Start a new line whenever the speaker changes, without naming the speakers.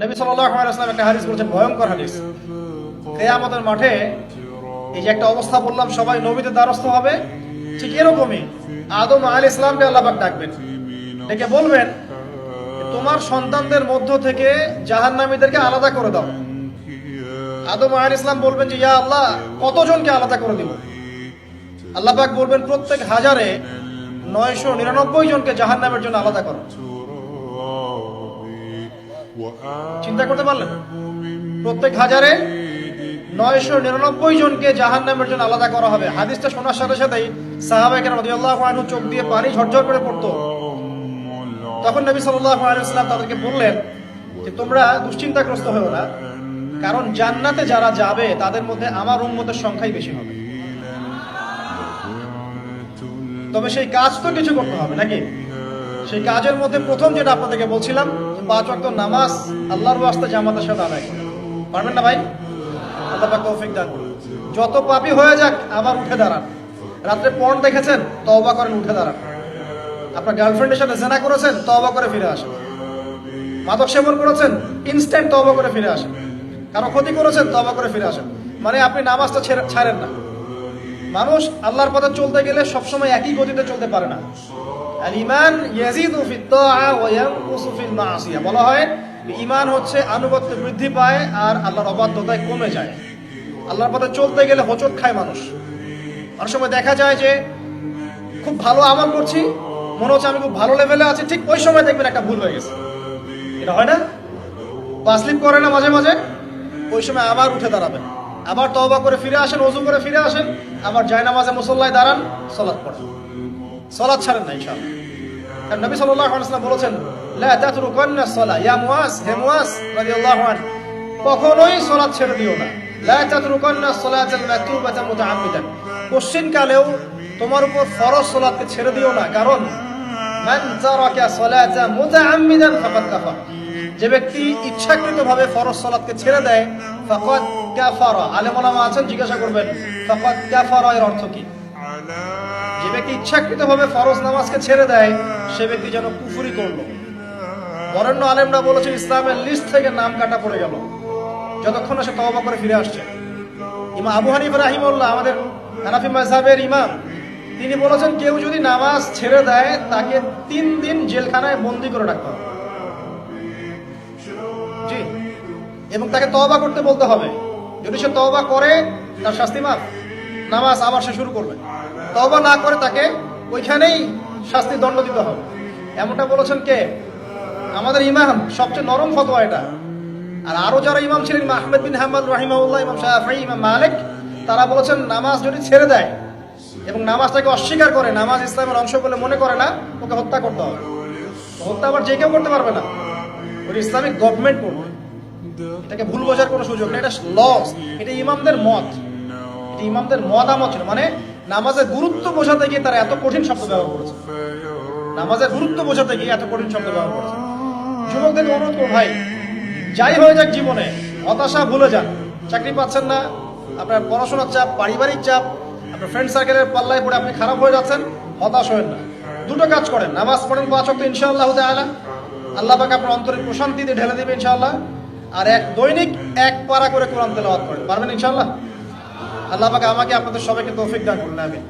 নবী সাল্লাল্লাহু আলাইহি ওয়াসাল্লাম একটা হাদিস বলেছেন, ভয়ঙ্কর হাদিস। কিয়ামতের মাঠে এই যে একটা অবস্থা বললাম, সবাই নবীদের দ্বারস্থ হবে, ঠিক এরকমই আদম আলাইহিস সালামকে আল্লাহ পাক ডাকবেন, ডেকে বলবেন তোমার সন্তানদের মধ্য থেকে জাহান্নামীদেরকে আলাদা করে দাও। আদম আলাইহিস সালাম বলবেন যে ইয়া আল্লাহ, কতজনকে আলাদা করে দিব? আল্লাহ পাক বলবেন প্রত্যেক হাজারে 999 জনকে জাহান্নামের জন্য আলাদা করো। চিন্তা করতে পারলেন? প্রত্যেক হাজারে 999 জনকে জাহান্নামের জন্য আলাদা করা হবে। হাদিসটা শোনার সাথে সাথেই সাহাবায়ে কেরাম রাদিয়াল্লাহু আনহু চোখ দিয়ে পানি ঝরঝর করে পড়তো। তখন নবী সাল্লাল্লাহু আলাইহি ওয়াসাল্লাম তাদেরকে বললেন যে তোমরা দুশ্চিন্তাগ্রস্ত হও না, কারণ জান্নাতে যারা যাবে তাদের মধ্যে আমার উম্মতের সংখ্যাই বেশি হবে। তবে সেই কাজ তো কিছু করতে হবে নাকি? সেই কাজের মধ্যে প্রথম যেটা আপনাদেরকে বলছিলাম, 5 ওয়াক্ত নামাজ আল্লাহর ওয়াস্তে জামাতের সাথে আদায় করুন। পারবেন না ভাই? আল্লাহ পাক তৌফিক দান করুন। যত পাপী হয়ে যাক আবার উঠে দাঁড়ান। রাত্রে পর্ন দেখেছেন, তওবা করেন, উঠে দাঁড়ান। আপনার গার্লফ্রেন্ডের সাথে জেনা করেছেন, তওবা করে ফিরে আসেন। মাদক সেবন করেছেন, ইনস্ট্যান্ট তওবা করে ফিরে আসেন। কারো ক্ষতি করেছেন, তওবা করে ফিরে আসেন। মানে আপনি নামাজটা ছাড়েন না। মানুষ আল্লাহর পথে চলতে গেলে সবসময় একই গতিতে চলতে পারে না। আল ঈমান ইয়াজিদু ফিত তাআ ওয়া ইয়ানকুসু ফিল মাসিয়া। বলা হয় ঈমান হচ্ছে আনুগত্য বৃদ্ধি পায় আর আল্লাহর অবাধ্যতায় কমে যায়। আল্লাহর পথে চলতে গেলে হোঁচট খায় মানুষ। অনেক সময় দেখা যায় যে খুব ভালো আমল করছি, মনে হচ্ছে আমি খুব ভালো লেভেলে আছি, ঠিক ওই সময় দেখবেন একটা ভুল হয়ে গেছে। এটা হয় না? বাসলিপ করে না মাঝে মাঝে? ওই সময় আবার উঠে দাঁড়াবেন, আবার তওবা করে ফিরে আসেন, ওযু করে ফিরে আসেন, আবার জায়নামাজে মুসল্লায় দাঁড়ান, সালাত পড়েন। সালাত ছাড়েন না ইনশাআল্লাহ। কারণ নবী সাল্লাল্লাহু আলাইহি ওয়াসাল্লাম বলেছেন, লা তাতরুকান্না সালাহ ইয়া মুআজ, হে মুআজ রাদিয়াল্লাহু আনহু, কখনোই সালাত ছেড়ে দিও না। লা তাতরুকান্না সালাতাল মাকতুবাতা মুতাআম্মিদান, কোশ্চিন কালেও তোমার উপর ফরজ সালাতকে ছেড়ে দিও না, কারণ মান তারাকা সালাতা মুতাআম্মিদান ফাকাদ কাফার, যে ব্যক্তি ইচ্ছাকৃতভাবে ফরজ সালাতকে ছেড়ে দেয়, ফাকাদ কাফারা। আলেম ওলামা আছেন, জিজ্ঞাসা করবেন ফাকাদ কাফারা এর অর্থ কি? যে ব্যক্তি ইচ্ছাকৃতভাবে ফরজ নামাজকে ছেড়ে দেয়, সে ব্যক্তি যেন কুফরি করলো। বরেণ্য আলেমরা বলেছেন ইসলামের লিস্ট থেকে নাম কাটা পড়ে গেল যতক্ষণ সে তওবা করে ফিরে আসছে। ইমাম আবু হানিফা রাহিমাহুল্লাহ, আমাদের হানাফি মাযহাবের ইমাম, তিনি বলেছেন কেউ যদি নামাজ ছেড়ে দেয় তাকে 3 দিন জেলখানায় বন্দী করে রাখতে হবে। জি, এবং তাকে তওবা করতে বলতে হবে। যদি সে তওবা করে তার শাস্তি মাফ, নামাজ আবার সে শুরু করবে। তওবা না করে তাকে ওইখানেই শাস্তি দণ্ড দিতে হবে। এমনটা বলেছেন কে? আমাদের ইমাম, সবচেয়ে নরম ফতোয়া এটা। আর আরো যারা ইমাম ছিলেন, ইমাম আহমদ বিন হাম্বল রাহিমাহুল্লাহ, ইমাম শাফিঈ, ইমাম মালিক, তারা বলেছেন নামাজ যদি ছেড়ে দেয় এবং নামাজটাকে অস্বীকার করে, নামাজ ইসলামের অংশ বলে মনে করে না, ওকে হত্যা করতে হবে। হত্যা আবার যে কেউ করতে পারবে না, ওই ইসলামিক গভর্নমেন্ট করবে। এটাকে ভুল বোঝার কোনো সুযোগ নেই, এটা লস। এটা ইমামদের মত, এটা ইমামদের মতামত ছিল। মানে নামাজের গুরুত্ব বোঝাতে গিয়ে তারা এত কঠিন শব্দ ব্যবহার করেছে। নামাজের গুরুত্ব বোঝাতে গিয়ে এত কঠিন শব্দ ব্যবহার করেছে। যুবকদের অনুরোধ করব, ভাই যাই হয়ে যাক জীবনে, হতাশা ভুলে যান। চাকরি পাচ্ছেন না, আপনার পড়াশোনার চাপ, পারিবারিক চাপ, আপনার ফ্রেন্ড সার্কেলের পাল্লায় পড়ে আপনি খারাপ হয়ে যাচ্ছেন, হতাশ হবেন না। দুটো কাজ করেন, নামাজ পড়েন 5 ওয়াক্ত, ইনশাআল্লাহ তাআলা আল্লাহ পাক আপনার অন্তরে প্রশান্তি দিয়ে ঢেলে দিবে ইনশাআল্লাহ। আর দৈনিক 1 পারা করে কোরআন তেলাওয়াত করেন, পারবেন ইনশাআল্লাহ। আল্লাহ পাক আমাকে আপনাদের সবাইকে তৌফিক দান করুন, আমিন।